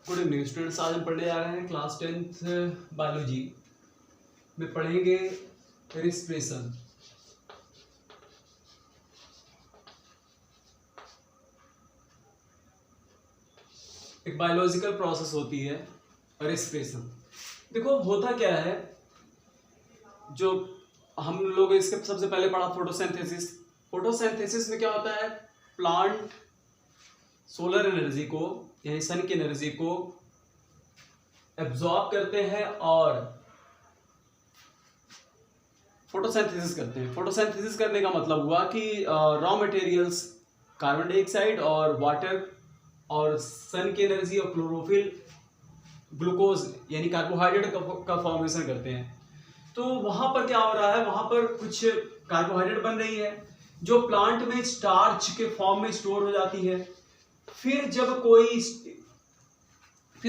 Good evening students. आज हम पढ़ने जा रहे हैं क्लास 10th बायोलॉजी में पढ़ेंगे रेस्पिरेशन। एक बायोलॉजिकल प्रोसेस होती है रेस्पिरेशन। देखो होता क्या है, जो हम लोग इसके सबसे पहले पढ़ा फोटोसिंथेसिस। फोटोसिंथेसिस में क्या होता है, प्लांट सोलर एनर्जी को यानी सन की एनर्जी को एब्जॉर्ब करते हैं और फोटोसिंथेसिस करते हैं। फोटोसिंथेसिस करने का मतलब हुआ कि रॉ मटेरियल्स कार्बन डाइऑक्साइड और वाटर और सन की एनर्जी और क्लोरोफिल ग्लूकोज यानी कार्बोहाइड्रेट का फॉर्मेशन करते हैं। तो वहां पर क्या हो रहा है, वहां पर कुछ कार्बोहाइड्रेट बन रही है जो प्लांट में स्टार्च के फॉर्म में स्टोर हो जाती है। फिर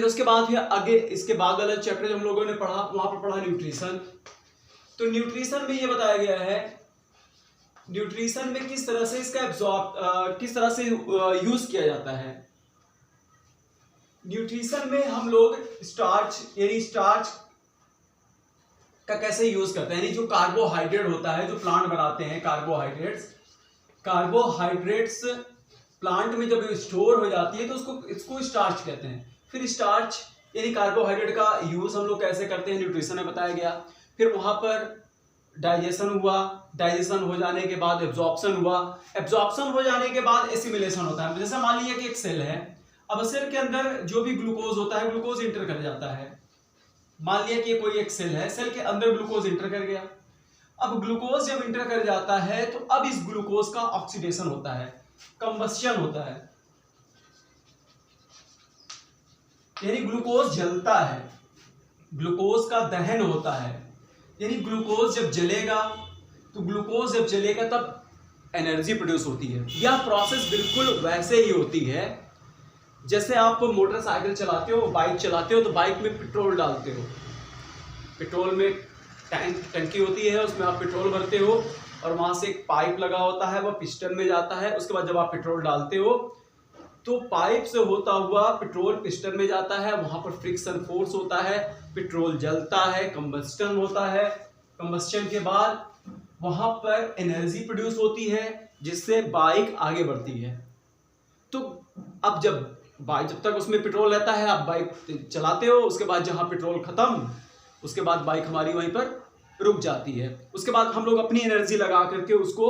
उसके बाद फिर आगे इसके बाद वाला चैप्टर जो हम लोगों ने पढ़ा वहां पर पढ़ा न्यूट्रिशन। तो न्यूट्रिशन में ये बताया गया है न्यूट्रिशन में किस तरह से इसका किस तरह से यूज किया जाता है। न्यूट्रिशन में हम लोग स्टार्च का कैसे यूज करते हैं, यानी जो कार्बोहाइड्रेट होता है जो प्लांट बनाते हैं, कार्बोहाइड्रेट्स प्लांट में जब स्टोर हो जाती है तो इसको स्टार्च कहते हैं। फिर स्टार्च यानी कार्बोहाइड्रेट का यूज हम लोग कैसे करते हैं न्यूट्रिशन में बताया गया। फिर वहां पर डाइजेशन हुआ, डाइजेशन हो जाने के बाद एब्जॉर्प्शन हुआ, एब्जॉर्प्शन हो जाने के बाद एसिमिलेशन होता है। जैसे मान लीजिए कि एक सेल है, अब सेल के अंदर जो भी ग्लूकोज होता है ग्लूकोज इंटर कर जाता है। मान लिया कि कोई एक सेल है, सेल के अंदर ग्लूकोज इंटर कर गया। अब ग्लूकोज जब इंटर कर जाता है तो अब इस ग्लूकोज का ऑक्सीडेशन होता है, कंबस्शन होता है, यानी ग्लूकोज जलता है, ग्लूकोज का दहन होता है। यानी ग्लूकोज जब जलेगा तब एनर्जी प्रोड्यूस होती है। यह प्रोसेस बिल्कुल वैसे ही होती है जैसे आप मोटरसाइकिल चलाते हो, बाइक चलाते हो तो बाइक में पेट्रोल डालते हो, पेट्रोल में टंकी होती है, उसमें आप पेट्रोल भरते हो और वहां से एक पाइप लगा होता है, वह पिस्टन में जाता है। उसके बाद जब आप पेट्रोल डालते हो तो पाइप से होता हुआ पेट्रोल पिस्टन में जाता है, वहां पर फ्रिक्शन फोर्स होता है, पेट्रोल जलता है, कंबस्टन होता है। कंबस्टन के बाद वहां पर एनर्जी प्रोड्यूस होती है जिससे बाइक आगे बढ़ती है। तो अब जब तक उसमें पेट्रोल रहता है आप बाइक चलाते हो, उसके बाद जहां पेट्रोल खत्म उसके बाद बाइक हमारी वहीं पर रुक जाती है। उसके बाद हम लोग अपनी एनर्जी लगा करके उसको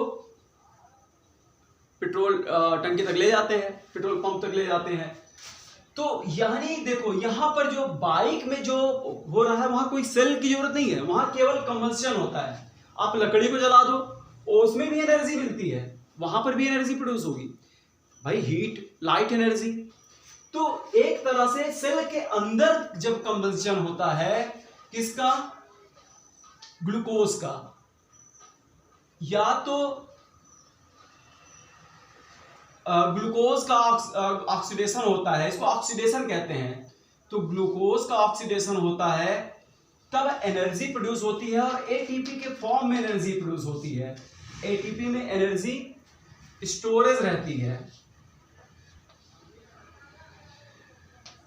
पेट्रोल टंकी तक ले जाते हैं, पेट्रोल पंप तक ले जाते हैं। तो यानी देखो यहां पर जो बाइक में जो हो रहा है वहां कोई सेल की जरूरत नहीं है, वहां केवल कंबस्शन होता है। आप लकड़ी को जला दो उसमें भी एनर्जी मिलती है, वहां पर भी एनर्जी प्रोड्यूस होगी भाई, हीट लाइट एनर्जी। तो एक तरह से सेल के अंदर जब कंबस्शन होता है किसका, ग्लूकोज का, या तो ग्लूकोज का ऑक्सीडेशन होता है, इसको ऑक्सीडेशन कहते हैं। तो ग्लूकोज का ऑक्सीडेशन होता है तब एनर्जी प्रोड्यूस होती है और एटीपी के फॉर्म में एनर्जी प्रोड्यूस होती है। एटीपी में एनर्जी स्टोरेज रहती है,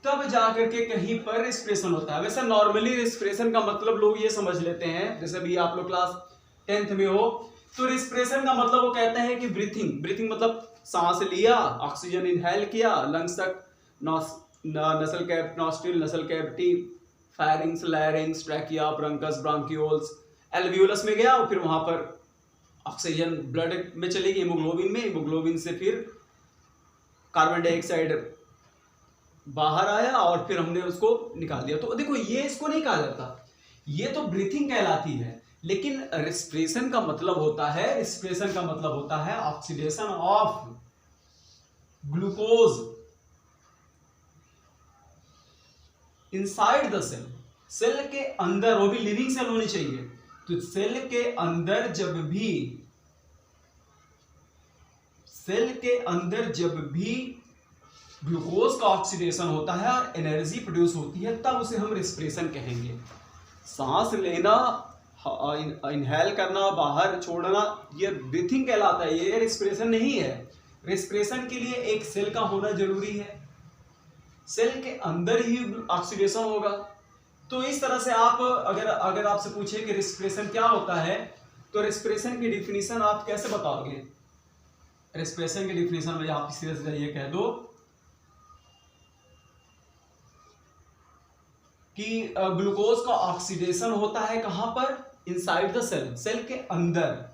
तब जाकर के कहीं पर रेस्पिरेशन होता है। वैसे नॉर्मली रेस्पिरेशन का मतलब लोग ये समझ लेते हैं, जैसे भी आप लोग क्लास 10th में हो तो रेस्पिरेशन का मतलब वो कहते हैं कि ब्रीथिंग मतलब सांस लिया, ऑक्सीजन इनहेल किया, लंग्स तक, nostril, nasal cavity, pharynx, larynx, trachea, bronchus, bronchioles, alveolus में गया और फिर वहां पर ऑक्सीजन ब्लड में चली गई हीमोग्लोबिन में, हीमोग्लोबिन से फिर कार्बन डाइऑक्साइड बाहर आया और फिर हमने उसको निकाल दिया। तो देखो ये इसको नहीं कहा जाता, ये तो ब्रीथिंग कहलाती है। लेकिन रेस्पिरेशन का मतलब होता है oxidation of glucose inside the cell के अंदर, वो भी लिविंग सेल होनी चाहिए। तो सेल के अंदर जब भी ग्लूकोज का ऑक्सीडेशन होता है और एनर्जी प्रोड्यूस होती है तब उसे हम रेस्पिरेशन कहेंगे। सांस लेना, इनहेल करना, बाहर छोड़ना, ये ब्रीथिंग कहलाता है, ये रेस्पिरेशन नहीं है। रेस्पिरेशन के लिए एक सेल का होना जरूरी है। सेल के अंदर ही ऑक्सीडेशन होगा। तो इस तरह से आप अगर आपसे पूछे कि रेस्पिरेशन क्या होता है, तो रेस्पिरेशन की डिफिनीशन आप कैसे बताओगे? रेस्पिरेशन की डिफिनीशन में आप सीधे सीधे ये कह दो कि ग्लूकोज का ऑक्सीडेशन होता है कहां पर? इनसाइड द सेल, सेल के अंदर,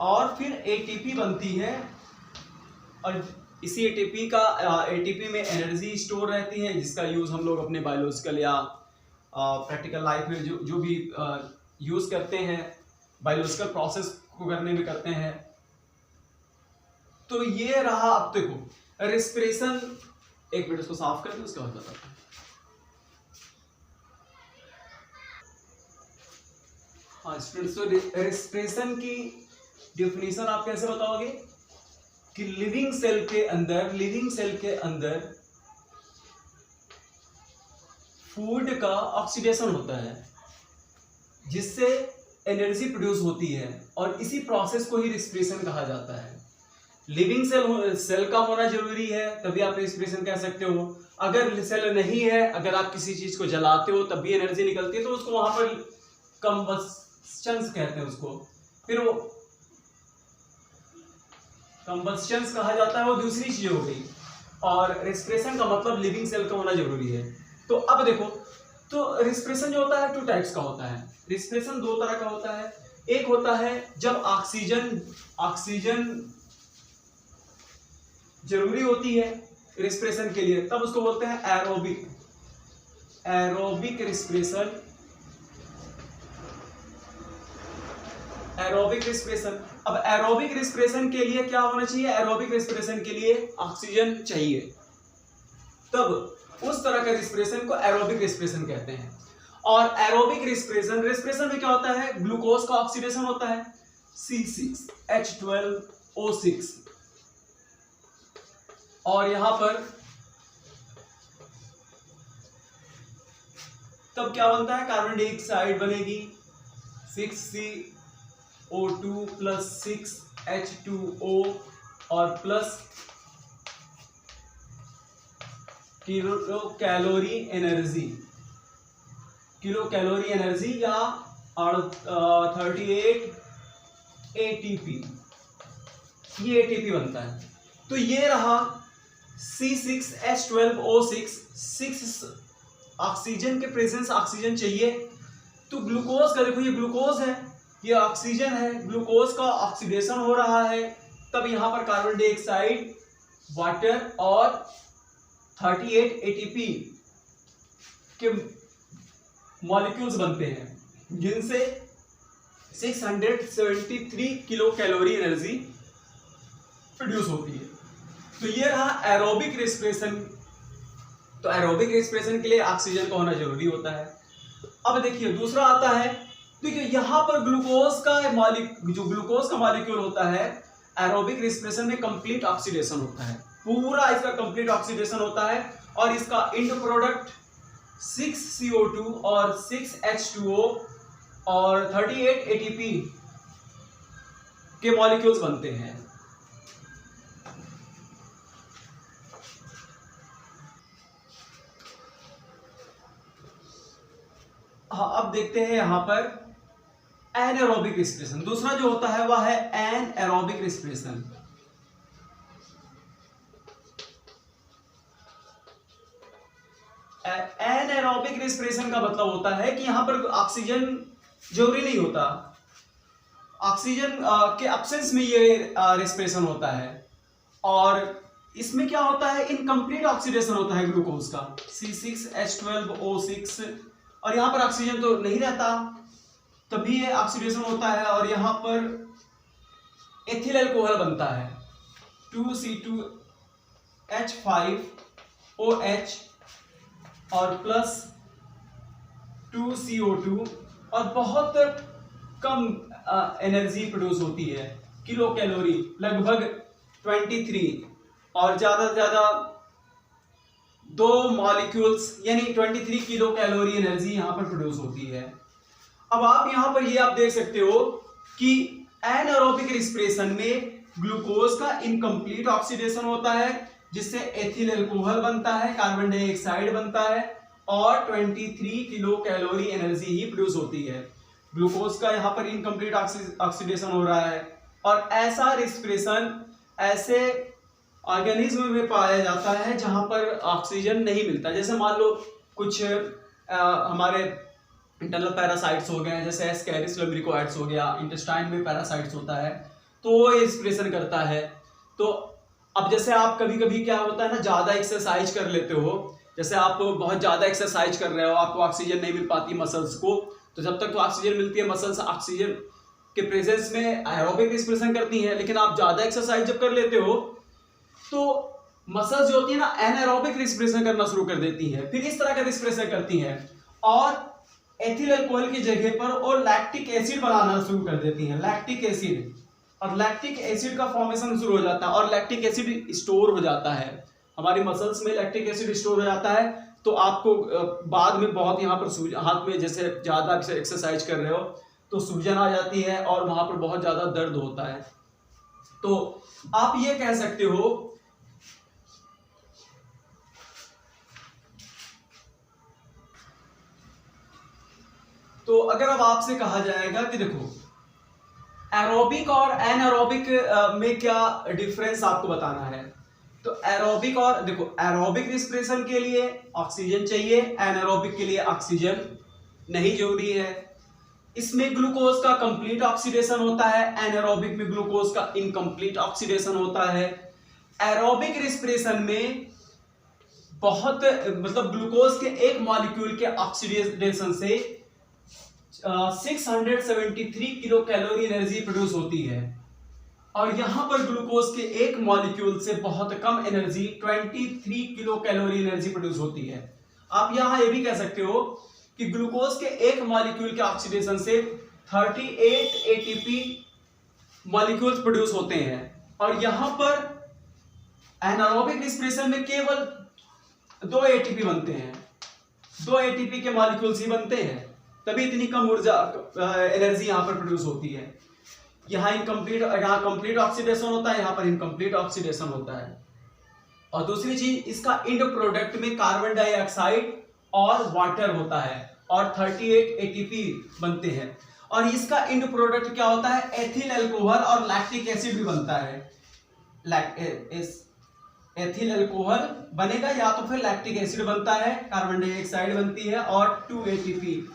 और फिर एटीपी बनती है, और इसी एटीपी में एनर्जी स्टोर रहती है, जिसका यूज हम लोग अपने बायोलॉजिकल या प्रैक्टिकल लाइफ में जो भी यूज करते हैं, बायोलॉजिकल प्रोसेस को करने में करते हैं। तो ये रहा। अब देखो रेस्पिरेशन, एक मिनट उसको साफ करके उसके बाद बताते हैं। हाँ स्टूडेंट्स, तो रेस्पिरेशन की डिफिनीशन आप कैसे बताओगे कि लिविंग सेल के अंदर फूड का ऑक्सीडेशन होता है, जिससे एनर्जी प्रोड्यूस होती है, और इसी प्रोसेस को ही रेस्पिरेशन कहा जाता है। लिविंग सेल का होना जरूरी है, तभी आप रेस्पिरेशन कह सकते हो। अगर सेल नहीं है, अगर आप किसी चीज को जलाते हो तब भी एनर्जी निकलती है, तो उसको वहां पर कंबस्शन कहते हैं उसको, फिर वो कंबस्शन कहा जाता है, वो दूसरी चीज हो गई। और रेस्पिरेशन का मतलब लिविंग सेल का होना जरूरी है। तो अब देखो, तो रेस्पिरेशन जो होता है 2 टाइप्स का होता है। रेस्पिरेशन 2 तरह का होता है। एक होता है जब ऑक्सीजन जरूरी होती है रेस्पिरेशन के लिए, तब उसको बोलते हैं एरोबिक रेस्पिरेशन। अब एरोबिक रेस्पिरेशन के लिए क्या होना चाहिए? एरोबिक रेस्पिरेशन के लिए ऑक्सीजन चाहिए, तब उस तरह का रेस्पिरेशन को एरोबिक रेस्पिरेशन कहते हैं। और एरोबिक रेस्पिरेशन में क्या होता है? ग्लूकोज का ऑक्सीडेशन होता है, C6H12O6, और यहां पर तब क्या बनता है? कार्बन डाइऑक्साइड बनेगी, 6CO2 प्लस 6H2O और प्लस किलो कैलोरी एनर्जी या 38 ATP, ये ATP बनता है। तो ये रहा C6H12O6, 6 ऑक्सीजन के प्रेजेंस, ऑक्सीजन चाहिए। तो ग्लूकोज का देखो, ये ग्लूकोज है, ये ऑक्सीजन है, ग्लूकोज का ऑक्सीडेशन हो रहा है, तब यहां पर कार्बन डाइऑक्साइड, वाटर और 38 ATP के मॉलिक्यूल्स बनते हैं, जिनसे 673 किलो कैलोरी एनर्जी प्रोड्यूस होती है। तो ये रहा एरोबिक रेस्पिरेशन। तो एरोबिक रेस्पिरेशन के लिए ऑक्सीजन का होना जरूरी होता है। अब देखिए दूसरा आता है, देखिए यहां पर ग्लूकोज का मॉलिक्यूल होता है, एरोबिक रेस्पिरेशन में कंप्लीट ऑक्सीडेशन होता है, पूरा इसका कंप्लीट ऑक्सीडेशन होता है, और इसका एंड प्रोडक्ट 6CO2 और 6H2O और 38 ATP के मॉलिक्यूल्स बनते हैं। हाँ, अब देखते हैं यहां पर एनारोबिक रेस्पिरेशन। दूसरा जो होता है वह है एनारोबिक रेस्पिरेशन। एनारोबिक रेस्पिरेशन का मतलब होता है कि यहां पर ऑक्सीजन जरूरी नहीं होता, ऑक्सीजन के एब्सेंस में ये रेस्पिरेशन होता है, और इसमें क्या होता है? इनकम्प्लीट ऑक्सीडेशन होता है ग्लूकोज का, C6H12O6, और यहां पर ऑक्सीजन तो नहीं रहता, तभी ये ऑक्सीडेशन होता है, और यहां पर एथिल अल्कोहल बनता है, 2C2H5OH और प्लस 2CO2, और बहुत कम एनर्जी प्रोड्यूस होती है, किलो कैलोरी लगभग 23, और ज्यादा से ज्यादा 2 मॉलिक्यूल्स यानी 23 किलो कैलोरी एनर्जी यहां पर प्रोड्यूस होती है। अब आप यहां पर ये आप देख सकते हो कि एनारोबिक रेस्पिरेशन में ग्लूकोज का इनकम्प्लीट ऑक्सीडेशन होता है, जिससे एथिल अल्कोहल बनता है, कार्बन डाइऑक्साइड बनता है और 23 किलो कैलोरी एनर्जी ही प्रोड्यूस होती है। ग्लूकोज का यहाँ पर इनकम्प्लीट ऑक्सीडेशन हो रहा है और ऐसा रेस्पिरेशन ऐसे ऑर्गेनिज्म में पाया जाता है जहां पर ऑक्सीजन नहीं मिलता। जैसे मान लो कुछ हमारे इंटरनल पैरासाइट्स हो गए, जैसे एस्कैरिस लम्ब्रिकोइड्स हो गया, इंटेस्टाइन में पैरासाइट्स होता है तो वो रेस्पिरेशन करता है। तो अब जैसे आप कभी कभी क्या होता है ना, ज़्यादा एक्सरसाइज कर लेते हो, जैसे आप बहुत ज़्यादा एक्सरसाइज कर रहे हो, आपको ऑक्सीजन नहीं मिल पाती मसल्स को, तो जब तक तो ऑक्सीजन मिलती है मसल्स ऑक्सीजन के प्रेजेंस में एरोबिक रेस्पिरेशन करती हैं, लेकिन आप ज़्यादा एक्सरसाइज जब कर लेते हो तो मसल्स जो होती है ना एनारोबिक रेस्पिरेशन करना शुरू कर देती है, फिर इस तरह का रेस्पिरेशन करती हैं और एथिल अल्कोहल की जगह पर और लैक्टिक एसिड बनाना शुरू कर देती हैं, लैक्टिक एसिड, और लैक्टिक एसिड का फॉर्मेशन शुरू हो जाता है और लैक्टिक एसिड स्टोर हो जाता है हमारी मसल्स में, लैक्टिक एसिड स्टोर हो जाता है। तो आपको बाद में बहुत यहाँ पर हाथ में जैसे ज़्यादा एक्सरसाइज कर रहे हो तो सूजन आ जाती है और वहाँ पर बहुत ज़्यादा दर्द होता है। तो आप ये कह सकते हो तो अगर अब आपसे कहा जाएगा कि देखो एरोबिक और एनारोबिक में क्या डिफरेंस आपको बताना है, तो एरोबिक और देखो एरोबिक रेस्पिरेशन के लिए ऑक्सीजन चाहिए, एनारोबिक के लिए ऑक्सीजन नहीं जरूरी है। इसमें ग्लूकोज का कंप्लीट ऑक्सीडेशन होता है, एनारोबिक में ग्लूकोज का इनकम्प्लीट ऑक्सीडेशन होता है। एरोबिक रेस्पिरेशन में बहुत मतलब ग्लूकोज के एक मॉलिक्यूल के ऑक्सीडेशन से 673 किलो कैलोरी एनर्जी प्रोड्यूस होती है और यहां पर ग्लूकोज के एक मॉलिक्यूल से बहुत कम energy 23 kilo calorie energy produce होती है। आप यहां ये भी कह सकते हो कि ग्लूकोज के एक मॉलिक्यूल के ऑक्सीडेशन से 38 एटीपी मॉलिक्यूल्स प्रोड्यूस होते हैं और यहां पर एनारोबिक रेस्पिरेशन में केवल 2 एटीपी बनते हैं, 2 एटीपी के मॉलिक्यूल्स ही बनते हैं, तभी इतनी कम ऊर्जा एनर्जी यहाँ पर प्रोड्यूस होती है। यहाँ कंप्लीट ऑक्सीडेशन होता है, यहाँ पर इनकम्प्लीट ऑक्सीडेशन होता है। और दूसरी चीज इसका एंड प्रोडक्ट में कार्बन डाइऑक्साइड और वाटर होता है और 38 एटीपी बनते हैं और इसका एंड प्रोडक्ट क्या होता है, एथिल अल्कोहल और लैक्टिक एसिड भी बनता है। एथिल अल्कोहल बनेगा या तो फिर लैक्टिक एसिड बनता है, कार्बन डाइऑक्साइड बनती है और 2 एटीपी।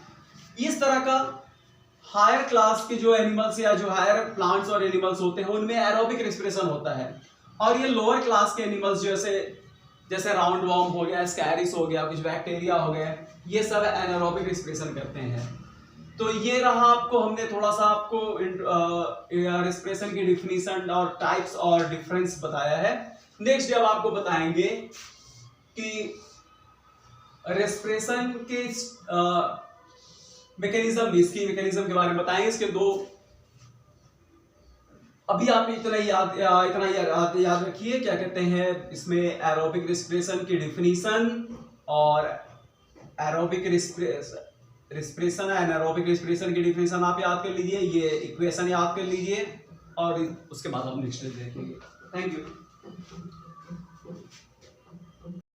इस तरह का हायर क्लास के जो एनिमल्स या जो हायर प्लांट्स और एनिमल्स होते हैं उनमें एरोबिक रेस्पिरेशन होता है और ये लोअर क्लास के एनिमल्स जैसे राउंड वॉर्म हो गया, स्कैरिस हो गया, कुछ बैक्टीरिया हो गए, ये सब एनारोबिक रेस्पिरेशन करते हैं। तो ये रहा आपको हमने थोड़ा सा आपको रेस्पिरेशन की डिफिनीशन और टाइप्स और डिफरेंस बताया है। नेक्स्ट अब आपको बताएंगे कि रेस्पिरेशन के इसकी मैकेनिज्म के बारे में बताएंगे। इसके दो अभी आप इतना याद रखिए, क्या कहते हैं इसमें एरोबिक रेस्पिरेशन की डिफिनीशन और एरोबिक रेस्पिरेशन एनारोबिक रेस्पिरेशन की डिफिनीशन आप याद कर लीजिए, ये इक्वेशन याद कर लीजिए और उसके बाद हम नेक्स्ट देखेंगे। Thank you.